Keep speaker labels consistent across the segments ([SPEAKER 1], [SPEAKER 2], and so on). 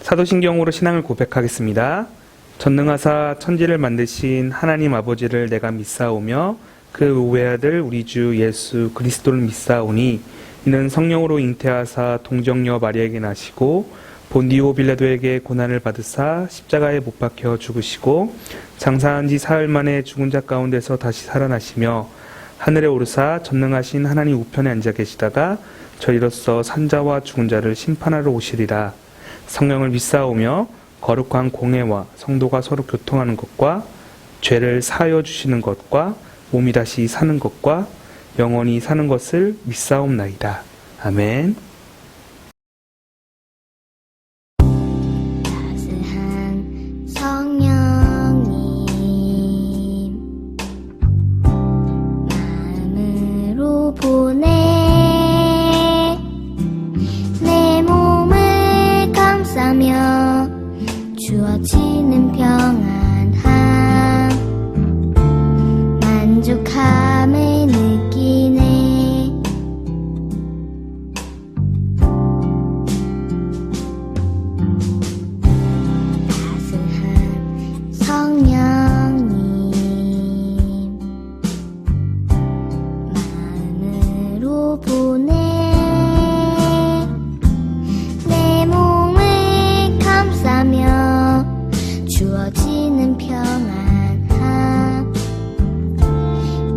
[SPEAKER 1] 사도신경으로 신앙을 고백하겠습니다. 전능하사 천지를 만드신 하나님 아버지를 내가 믿사오며 그 외아들 우리 주 예수 그리스도를 믿사오니 이는 성령으로 잉태하사 동정녀 마리아에게 나시고 본디오 빌라도에게 고난을 받으사 십자가에 못 박혀 죽으시고 장사한 지 사흘 만에 죽은 자 가운데서 다시 살아나시며 하늘에 오르사 전능하신 하나님 우편에 앉아 계시다가 저희로서 산자와 죽은 자를 심판하러 오시리라. 성령을 믿사오며 거룩한 공회와 성도가 서로 교통하는 것과 죄를 사하여 주시는 것과 몸이 다시 사는 것과 영원히 사는 것을 믿사옵나이다. 아멘.
[SPEAKER 2] 따스한 성령님 마음으로 보내 내 몸을 감싸며 주어지는 평안함 만족함을 느끼네. 따스한 성령님 마음으로 보내 내 몸을 감싸며 주어지는 평안함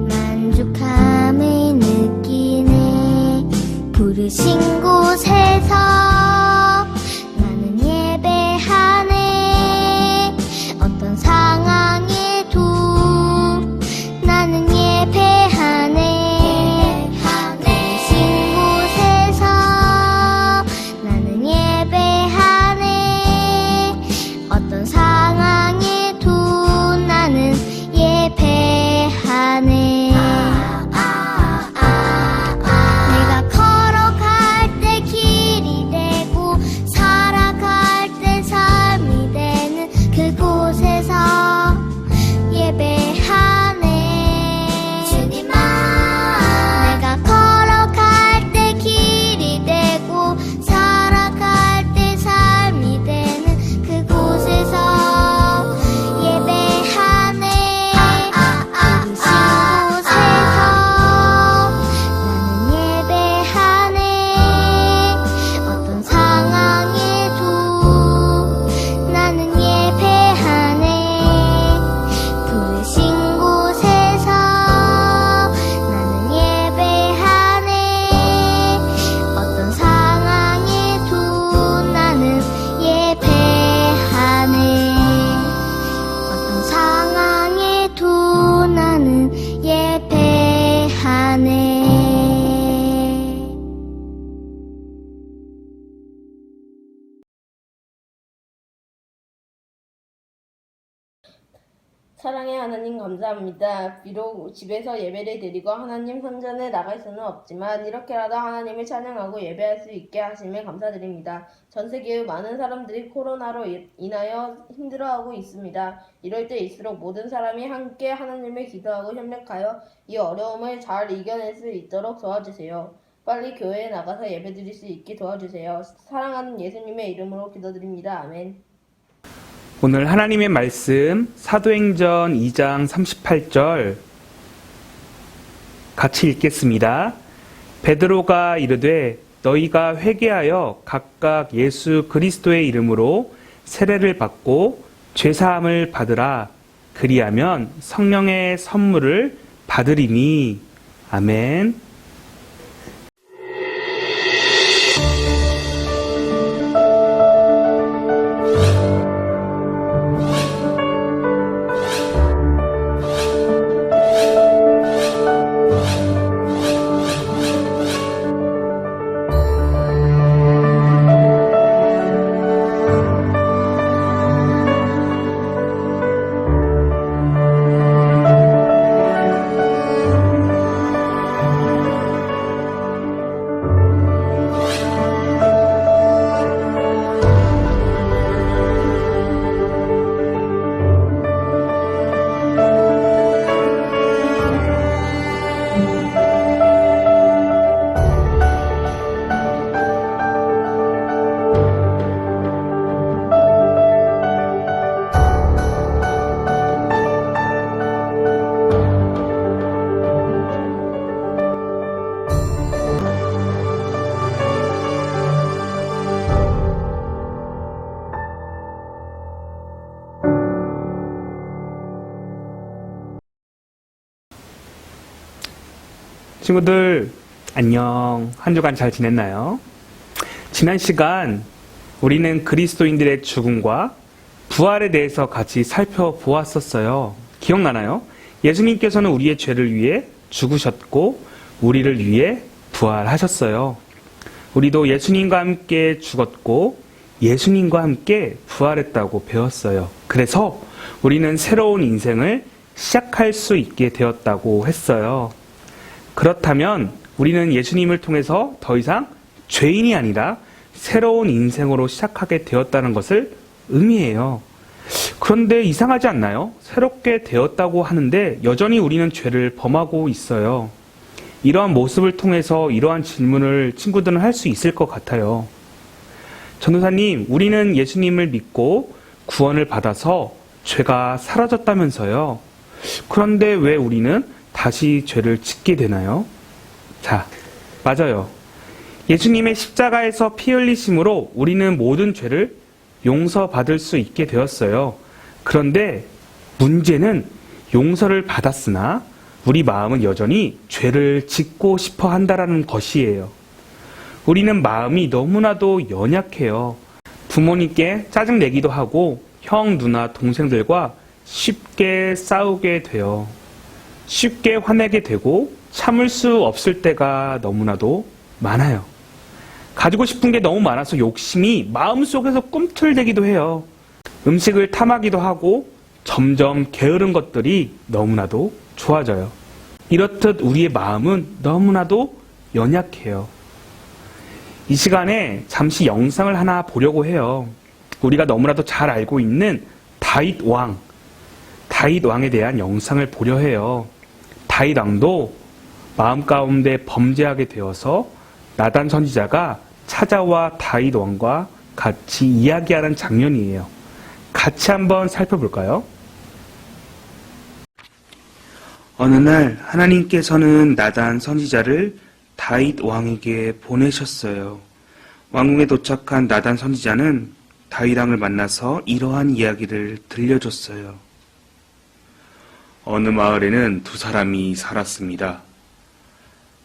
[SPEAKER 2] 만족함을 느끼네. 부르신 곳에서 나는 예배하네. 어떤 상황에도 나는 예배하네. 부르신 곳에서 나는 예배하네. 어떤 상황에도 나는 예배하네. 내가 걸어갈 때 길이 되고 살아갈 때 삶이 되는 그곳에서 예배하네. 주님아 내가 걸어갈 때 길이 되고 살아갈 때 삶이 되는 그곳에서 예배하네. 부르신 곳에서 나는 예배하네. 어떤 상황에도 나는 예배하네. 부르신 곳에서 나는 예배하네. 어떤 상황에도 나는 예배하네. 어떤 상황에도 나는 예배하네.
[SPEAKER 3] 사랑의 하나님 감사합니다. 비록 집에서 예배를 드리고 하나님 성전에 나갈 수는 없지만 이렇게라도 하나님을 찬양하고 예배할 수 있게 하심에 감사드립니다. 전 세계의 많은 사람들이 코로나로 인하여 힘들어하고 있습니다. 이럴 때일수록 모든 사람이 함께 하나님을 기도하고 협력하여 이 어려움을 잘 이겨낼 수 있도록 도와주세요. 빨리 교회에 나가서 예배드릴 수 있게 도와주세요. 사랑하는 예수님의 이름으로 기도드립니다. 아멘.
[SPEAKER 1] 오늘 하나님의 말씀 사도행전 2장 38절 같이 읽겠습니다. 베드로가 이르되 너희가 회개하여 각각 예수 그리스도의 이름으로 세례를 받고 죄사함을 받으라. 그리하면 성령의 선물을 받으리니. 아멘. 친구들 안녕. 한 주간 잘 지냈나요? 지난 시간 우리는 그리스도인들의 죽음과 부활에 대해서 같이 살펴보았었어요. 기억나나요? 예수님께서는 우리의 죄를 위해 죽으셨고 우리를 위해 부활하셨어요. 우리도 예수님과 함께 죽었고 예수님과 함께 부활했다고 배웠어요. 그래서 우리는 새로운 인생을 시작할 수 있게 되었다고 했어요. 그렇다면 우리는 예수님을 통해서 더 이상 죄인이 아니라 새로운 인생으로 시작하게 되었다는 것을 의미해요. 그런데 이상하지 않나요? 새롭게 되었다고 하는데 여전히 우리는 죄를 범하고 있어요. 이러한 모습을 통해서 이러한 질문을 친구들은 할 수 있을 것 같아요. 전도사님, 우리는 예수님을 믿고 구원을 받아서 죄가 사라졌다면서요. 그런데 왜 우리는 다시 죄를 짓게 되나요? 자, 맞아요. 예수님의 십자가에서 피 흘리심으로 우리는 모든 죄를 용서받을 수 있게 되었어요. 그런데 문제는 용서를 받았으나 우리 마음은 여전히 죄를 짓고 싶어 한다라는 것이에요. 우리는 마음이 너무나도 연약해요. 부모님께 짜증내기도 하고 형, 누나, 동생들과 쉽게 싸우게 돼요. 쉽게 화내게 되고 참을 수 없을 때가 너무나도 많아요. 가지고 싶은 게 너무 많아서 욕심이 마음속에서 꿈틀대기도 해요. 음식을 탐하기도 하고 점점 게으른 것들이 너무나도 좋아져요. 이렇듯 우리의 마음은 너무나도 연약해요. 이 시간에 잠시 영상을 하나 보려고 해요. 우리가 너무나도 잘 알고 있는 다윗 왕에 대한 영상을 보려 해요. 다윗 왕도 마음 가운데 범죄하게 되어서 나단 선지자가 찾아와 다윗 왕과 같이 이야기하는 장면이에요. 같이 한번 살펴볼까요? 어느 날 하나님께서는 나단 선지자를 다윗 왕에게 보내셨어요. 왕궁에 도착한 나단 선지자는 다윗 왕을 만나서 이러한 이야기를 들려줬어요. 어느 마을에는 두 사람이 살았습니다.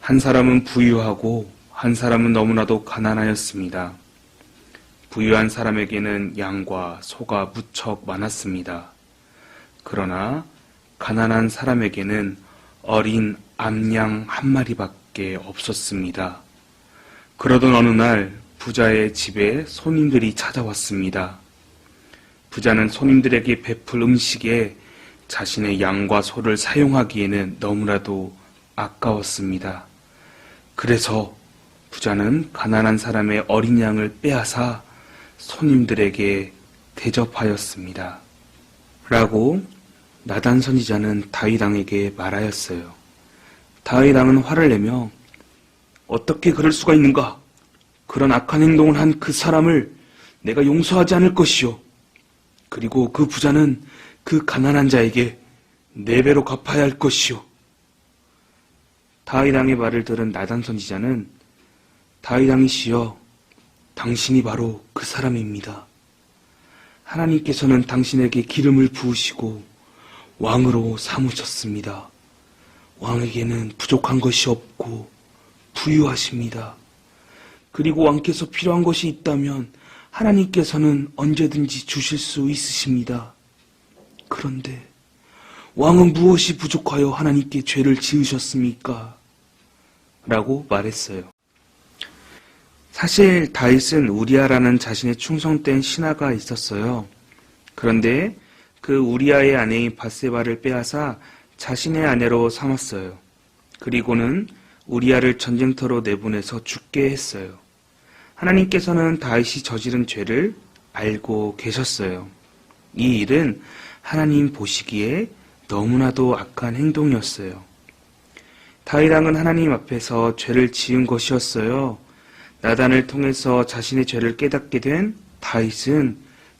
[SPEAKER 1] 한 사람은 부유하고 한 사람은 너무나도 가난하였습니다. 부유한 사람에게는 양과 소가 무척 많았습니다. 그러나 가난한 사람에게는 어린 암양 한 마리밖에 없었습니다. 그러던 어느 날 부자의 집에 손님들이 찾아왔습니다. 부자는 손님들에게 베풀 음식에 자신의 양과 소를 사용하기에는 너무나도 아까웠습니다. 그래서 부자는 가난한 사람의 어린 양을 빼앗아 손님들에게 대접하였습니다. 라고 나단 선지자는 다윗 왕에게 말하였어요. 다윗 왕은 화를 내며 어떻게 그럴 수가 있는가? 그런 악한 행동을 한 그 사람을 내가 용서하지 않을 것이요. 그리고 그 부자는 그 가난한 자에게 4배로 갚아야 할 것이요. 다윗 왕의 말을 들은 나단 선지자는 다윗 왕이시여, 당신이 바로 그 사람입니다. 하나님께서는 당신에게 기름을 부으시고 왕으로 삼으셨습니다. 왕에게는 부족한 것이 없고 부유하십니다. 그리고 왕께서 필요한 것이 있다면 하나님께서는 언제든지 주실 수 있으십니다. 그런데 왕은 무엇이 부족하여 하나님께 죄를 지으셨습니까? 라고 말했어요. 사실 다윗은 우리아라는 자신의 충성된 신하가 있었어요. 그런데 그 우리아의 아내인 밧세바를 빼앗아 자신의 아내로 삼았어요. 그리고는 우리아를 전쟁터로 내보내서 죽게 했어요. 하나님께서는 다윗이 저지른 죄를 알고 계셨어요. 이 일은 하나님 보시기에 너무나도 악한 행동이었어요. 다윗 왕은 하나님 앞에서 죄를 지은 것이었어요. 나단을 통해서 자신의 죄를 깨닫게 된 다윗은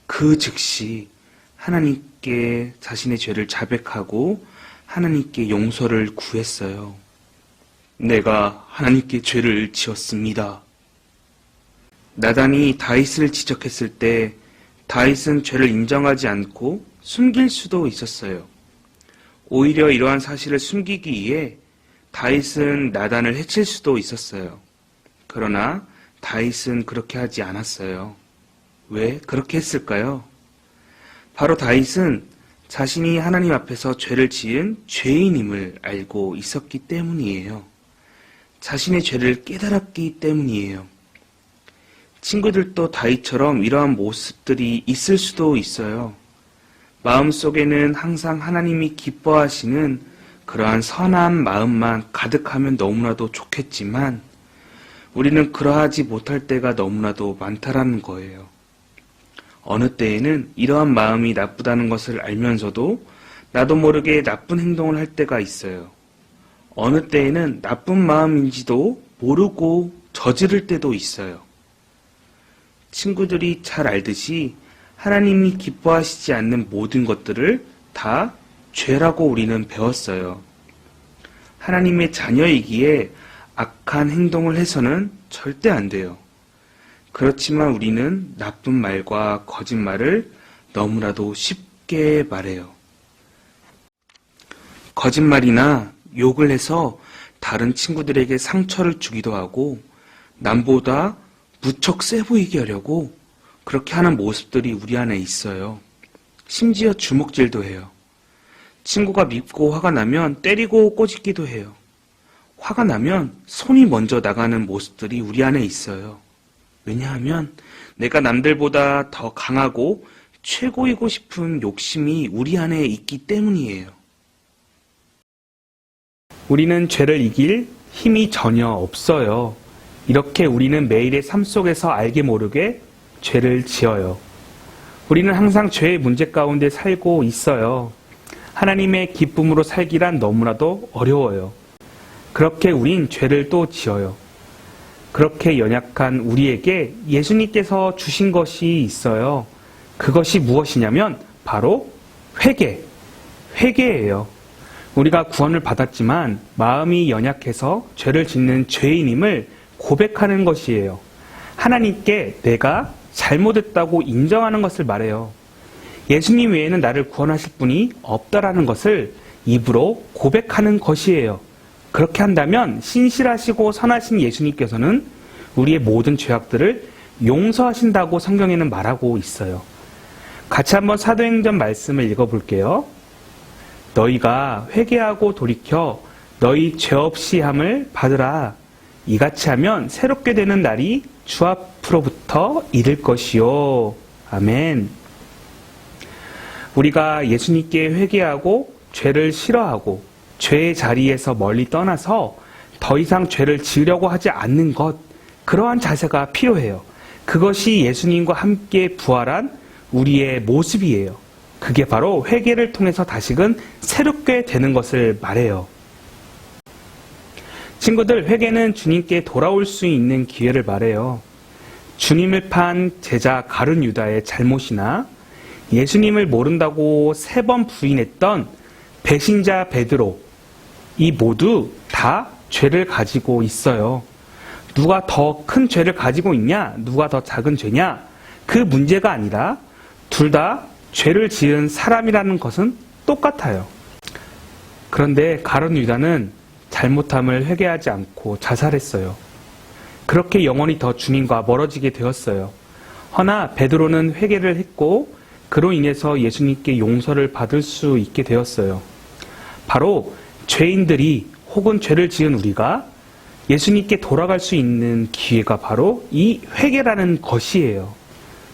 [SPEAKER 1] 그 즉시 하나님께 자신의 죄를 자백하고 하나님께 용서를 구했어요. 내가 하나님께 죄를 지었습니다. 나단이 다윗을 지적했을 때 다윗은 죄를 인정하지 않고 숨길 수도 있었어요. 오히려 이러한 사실을 숨기기 위해 다윗은 나단을 해칠 수도 있었어요. 그러나 다윗은 그렇게 하지 않았어요. 왜 그렇게 했을까요? 바로 다윗은 자신이 하나님 앞에서 죄를 지은 죄인임을 알고 있었기 때문이에요. 자신의 죄를 깨달았기 때문이에요. 친구들도 다윗처럼 이러한 모습들이 있을 수도 있어요. 마음속에는 항상 하나님이 기뻐하시는 그러한 선한 마음만 가득하면 너무나도 좋겠지만 우리는 그러하지 못할 때가 너무나도 많다라는 거예요. 어느 때에는 이러한 마음이 나쁘다는 것을 알면서도 나도 모르게 나쁜 행동을 할 때가 있어요. 어느 때에는 나쁜 마음인지도 모르고 저지를 때도 있어요. 친구들이 잘 알듯이 하나님이 기뻐하시지 않는 모든 것들을 다 죄라고 우리는 배웠어요. 하나님의 자녀이기에 악한 행동을 해서는 절대 안 돼요. 그렇지만 우리는 나쁜 말과 거짓말을 너무나도 쉽게 말해요. 거짓말이나 욕을 해서 다른 친구들에게 상처를 주기도 하고 남보다 무척 세 보이게 하려고 그렇게 하는 모습들이 우리 안에 있어요. 심지어 주먹질도 해요. 친구가 밉고 화가 나면 때리고 꼬집기도 해요. 화가 나면 손이 먼저 나가는 모습들이 우리 안에 있어요. 왜냐하면 내가 남들보다 더 강하고 최고이고 싶은 욕심이 우리 안에 있기 때문이에요. 우리는 죄를 이길 힘이 전혀 없어요. 이렇게 우리는 매일의 삶 속에서 알게 모르게 죄를 지어요. 우리는 항상 죄의 문제 가운데 살고 있어요. 하나님의 기쁨으로 살기란 너무나도 어려워요. 그렇게 우린 죄를 또 지어요. 그렇게 연약한 우리에게 예수님께서 주신 것이 있어요. 그것이 무엇이냐면 바로 회개예요. 우리가 구원을 받았지만 마음이 연약해서 죄를 짓는 죄인임을 고백하는 것이에요. 하나님께 내가 잘못했다고 인정하는 것을 말해요. 예수님 외에는 나를 구원하실 분이 없다라는 것을 입으로 고백하는 것이에요. 그렇게 한다면 신실하시고 선하신 예수님께서는 우리의 모든 죄악들을 용서하신다고 성경에는 말하고 있어요. 같이 한번 사도행전 말씀을 읽어볼게요. 너희가 회개하고 돌이켜 너희 죄 없이 함을 받으라. 이같이 하면 새롭게 되는 날이 주 앞으로부터 이를 것이요. 아멘. 우리가 예수님께 회개하고 죄를 싫어하고 죄의 자리에서 멀리 떠나서 더 이상 죄를 지으려고 하지 않는 것, 그러한 자세가 필요해요. 그것이 예수님과 함께 부활한 우리의 모습이에요. 그게 바로 회개를 통해서 다시금 새롭게 되는 것을 말해요. 친구들, 회개는 주님께 돌아올 수 있는 기회를 말해요. 주님을 판 제자 가룟 유다의 잘못이나 예수님을 모른다고 3번 부인했던 배신자 베드로, 이 모두 다 죄를 가지고 있어요. 누가 더 큰 죄를 가지고 있냐? 누가 더 작은 죄냐? 그 문제가 아니라 둘 다 죄를 지은 사람이라는 것은 똑같아요. 그런데 가룟 유다는 잘못함을 회개하지 않고 자살했어요. 그렇게 영원히 더 주님과 멀어지게 되었어요. 허나 베드로는 회개를 했고 그로 인해서 예수님께 용서를 받을 수 있게 되었어요. 바로 죄인들이 혹은 죄를 지은 우리가 예수님께 돌아갈 수 있는 기회가 바로 이 회개라는 것이에요.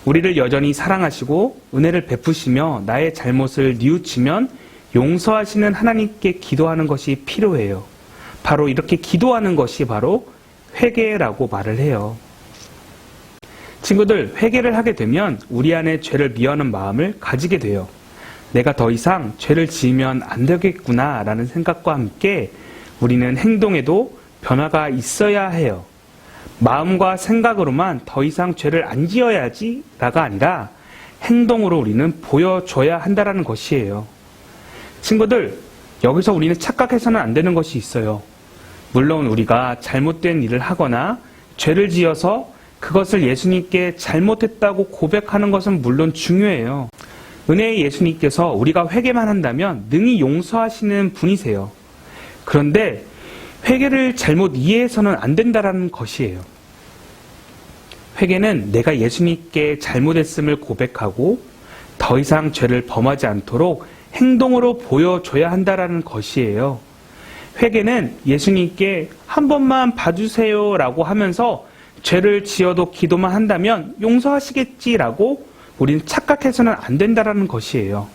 [SPEAKER 1] 우리를 여전히 사랑하시고 은혜를 베푸시며 나의 잘못을 뉘우치면 용서하시는 하나님께 기도하는 것이 필요해요. 바로 이렇게 기도하는 것이 바로 회개라고 말을 해요. 친구들, 회개를 하게 되면 우리 안에 죄를 미워하는 마음을 가지게 돼요. 내가 더 이상 죄를 지으면 안 되겠구나 라는 생각과 함께 우리는 행동에도 변화가 있어야 해요. 마음과 생각으로만 더 이상 죄를 안 지어야지 라가 아니라 행동으로 우리는 보여줘야 한다는 것이에요. 친구들, 여기서 우리는 착각해서는 안 되는 것이 있어요. 물론 우리가 잘못된 일을 하거나 죄를 지어서 그것을 예수님께 잘못했다고 고백하는 것은 물론 중요해요. 은혜의 예수님께서 우리가 회개만 한다면 능히 용서하시는 분이세요. 그런데 회개를 잘못 이해해서는 안 된다라는 것이에요. 회개는 내가 예수님께 잘못했음을 고백하고 더 이상 죄를 범하지 않도록 행동으로 보여줘야 한다라는 것이에요. 회개는 예수님께 한 번만 봐주세요라고 하면서 죄를 지어도 기도만 한다면 용서하시겠지라고 우리는 착각해서는 안 된다라는 것이에요.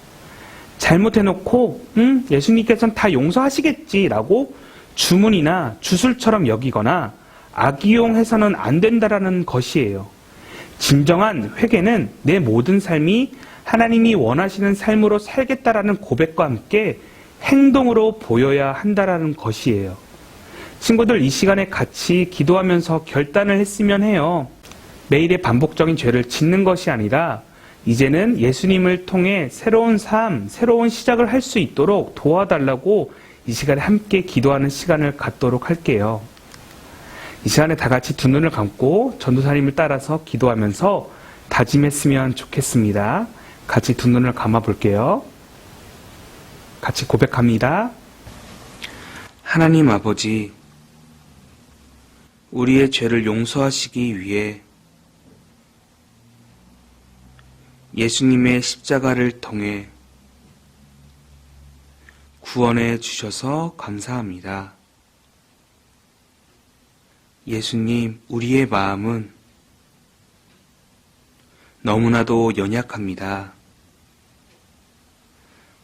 [SPEAKER 1] 잘못해놓고 예수님께서는 다 용서하시겠지라고 주문이나 주술처럼 여기거나 악이용해서는 안 된다라는 것이에요. 진정한 회개는 내 모든 삶이 하나님이 원하시는 삶으로 살겠다라는 고백과 함께 행동으로 보여야 한다라는 것이에요. 친구들, 이 시간에 같이 기도하면서 결단을 했으면 해요. 매일의 반복적인 죄를 짓는 것이 아니라 이제는 예수님을 통해 새로운 삶, 새로운 시작을 할 수 있도록 도와달라고 이 시간에 함께 기도하는 시간을 갖도록 할게요. 이 시간에 다 같이 두 눈을 감고 전도사님을 따라서 기도하면서 다짐했으면 좋겠습니다. 같이 두 눈을 감아 볼게요. 같이 고백합니다. 하나님 아버지, 우리의 죄를 용서하시기 위해 예수님의 십자가를 통해 구원해 주셔서 감사합니다. 예수님, 우리의 마음은 너무나도 연약합니다.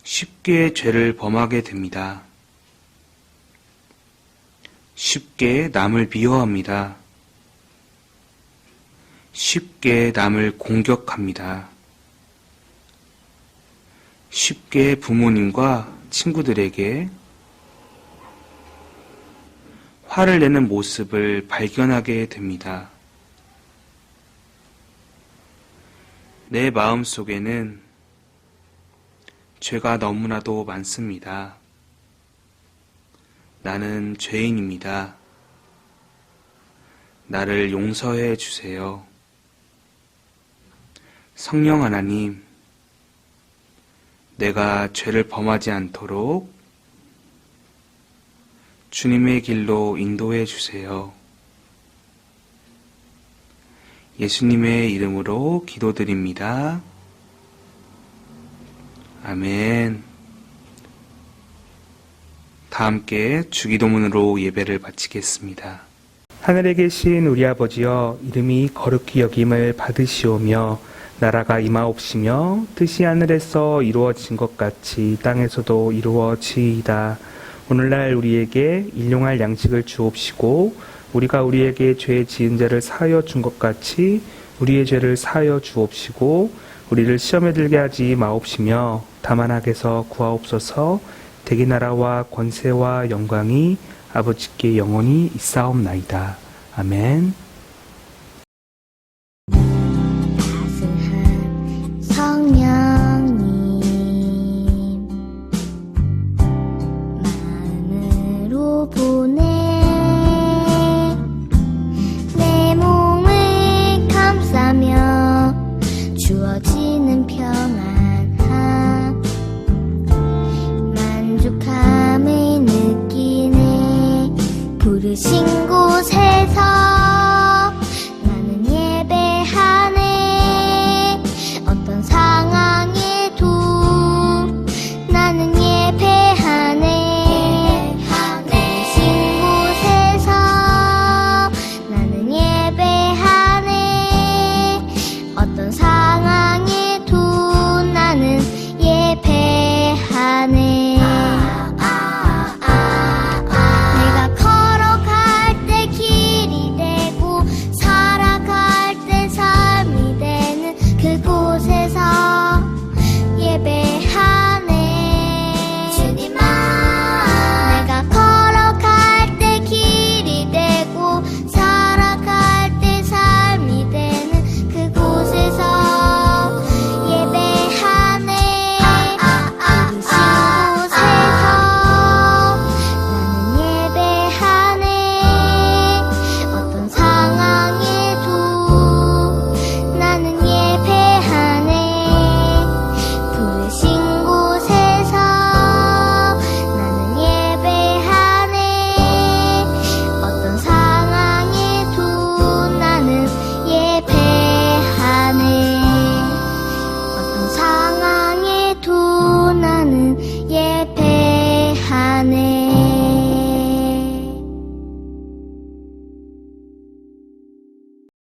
[SPEAKER 1] 쉽게 죄를 범하게 됩니다. 쉽게 남을 미워합니다. 쉽게 남을 공격합니다. 쉽게 부모님과 친구들에게 화를 내는 모습을 발견하게 됩니다. 내 마음 속에는 죄가 너무나도 많습니다. 나는 죄인입니다. 나를 용서해 주세요. 성령 하나님, 내가 죄를 범하지 않도록 주님의 길로 인도해 주세요. 예수님의 이름으로 기도드립니다. 아멘. 다 함께 주기도문으로 예배를 바치겠습니다. 하늘에 계신 우리 아버지여, 이름이 거룩히 여김을 받으시오며 나라가 임하옵시며 뜻이 하늘에서 이루어진 것 같이 땅에서도 이루어지이다. 오늘날 우리에게 일용할 양식을 주옵시고 우리가 우리에게 죄 지은 자를 사하여 준 것 같이 우리의 죄를 사하여 주옵시고 우리를 시험에 들게 하지 마옵시며 다만 악에서 구하옵소서. 대개 나라와 권세와 영광이 아버지께 영원히 있사옵나이다. 아멘.